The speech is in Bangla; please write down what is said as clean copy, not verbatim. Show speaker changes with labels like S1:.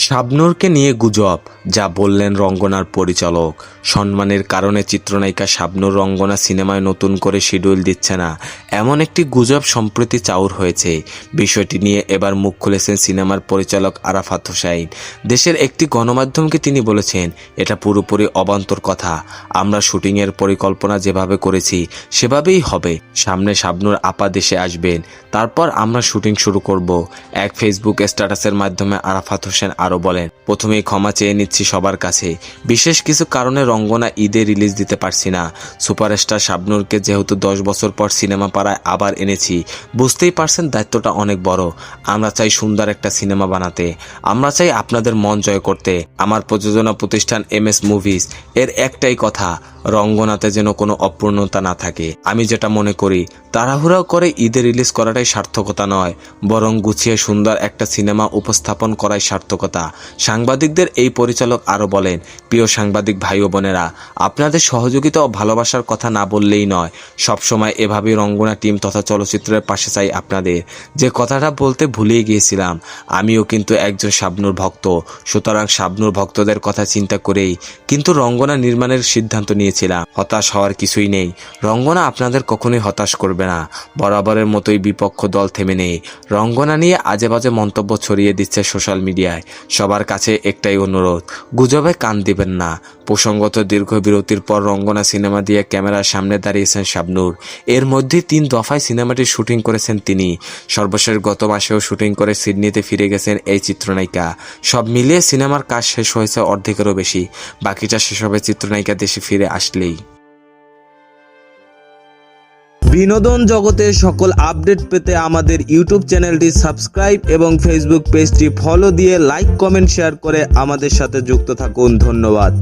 S1: শাবনূরকে নিয়ে গুজব, যা বললেন রঙ্গনার পরিচালক। সম্মানের কারণে চিত্রনায়িকা শাবনূর রঙ্গনা সিনেমায় নতুন করে শিডিউল দিচ্ছে না, এমন একটি গুজব সম্প্রতি চাউর হয়েছে। বিষয়টি নিয়ে এবার মুখ খুলেছেন সিনেমার পরিচালক আরাফাত হোসাইন। দেশের একটি গণমাধ্যমকে তিনি বলেছেন, এটা পুরোপুরি অবান্তর কথা। আমরা শুটিংয়ের পরিকল্পনা যেভাবে করেছি সেভাবেই হবে। সামনে শাবনূর আপা দেশে আসবেন, তারপর আমরা শুটিং শুরু করব। এক ফেসবুক স্ট্যাটাসের মাধ্যমে আরাফাত হোসেন আরও বলেন, প্রথমেই ক্ষমা চেয়ে নিচ্ছি সবার কাছে। বিশেষ কিছু কারণে রঙ্গনা ঈদে রিলিজ দিতে পারছি না। সুপারস্টার শাবনূরকে যেহেতু 10 বছর পর সিনেমা পাড়ায় আবার এনেছি, বুঝতেই পারছেন দায়িত্বটা অনেক বড়। আমরা চাই সুন্দর একটা সিনেমা বানাতে, আমরা চাই আপনাদের মন জয় করতে। আমার প্রযোজনা প্রতিষ্ঠান MS মুভিজ এর একটাই কথা, রঙ্গনাতে যেন কোনো অপূর্ণতা না থাকে। আমি যেটা মনে করি, তাড়াহুড়া করে ঈদে রিলিজ করাটাই সার্থকতা নয়, বরং গুছিয়ে সুন্দর একটা সিনেমা উপস্থাপন করাই সার্থকতা। সাংবাদিকদের এই পরিচালক আরও বলেন, প্রিয় সাংবাদিক ভাই ও বোনেরা, আপনাদের সহযোগিতা ও ভালোবাসার কথা না বললেই নয়। সবসময় এভাবেই রঙ্গনা টিম তথা চলচ্চিত্রের পাশে চাই আপনাদের। যে কথাটা বলতে ভুলেই গিয়েছিলাম, আমিও কিন্তু একজন শাবনূর ভক্ত, সুতরাং শাবনূর ভক্তদের কথা চিন্তা করেই কিন্তু রঙ্গনা নির্মাণের সিদ্ধান্ত নিয়েছিলাম। হতাশ হওয়ার কিছুই নেই, রঙ্গনা আপনাদের কখনোই হতাশ করবে না। বরাবরের মতোই বিপক্ষ দল থেমে নেই। রঙ্গনা নিয়ে আজে বাজে মন্তব্য ছড়িয়ে দিচ্ছে সোশ্যাল মিডিয়ায়। সবার কাছে একটাই অনুরোধ, গুজবে কান দিবেন না। প্রসঙ্গত, দীর্ঘ বিরতির পর রঙ্গনা সিনেমা দিয়ে ক্যামেরার সামনে দাঁড়িয়েছেন শাবনূর। এর মধ্যে 3 দফায় সিনেমাটির শুটিং করেছেন তিনি। সর্বশেষ গত মাসেও শুটিং করে সিডনিতে ফিরে গেছেন এই চিত্রনায়িকা। সব মিলিয়ে সিনেমার কাজ শেষ হয়েছে অর্ধেকেরও বেশি, বাকিটা শেষ হবে চিত্রনায়িকা দেশে ফিরে আসলেই।
S2: বিনোদন জগতের সকল আপডেট পেতে আমাদের ইউটিউব চ্যানেলটি সাবস্ক্রাইব এবং ফেসবুক পেজটি ফলো দিয়ে লাইক, কমেন্ট, শেয়ার করে আমাদের সাথে যুক্ত থাকুন। ধন্যবাদ।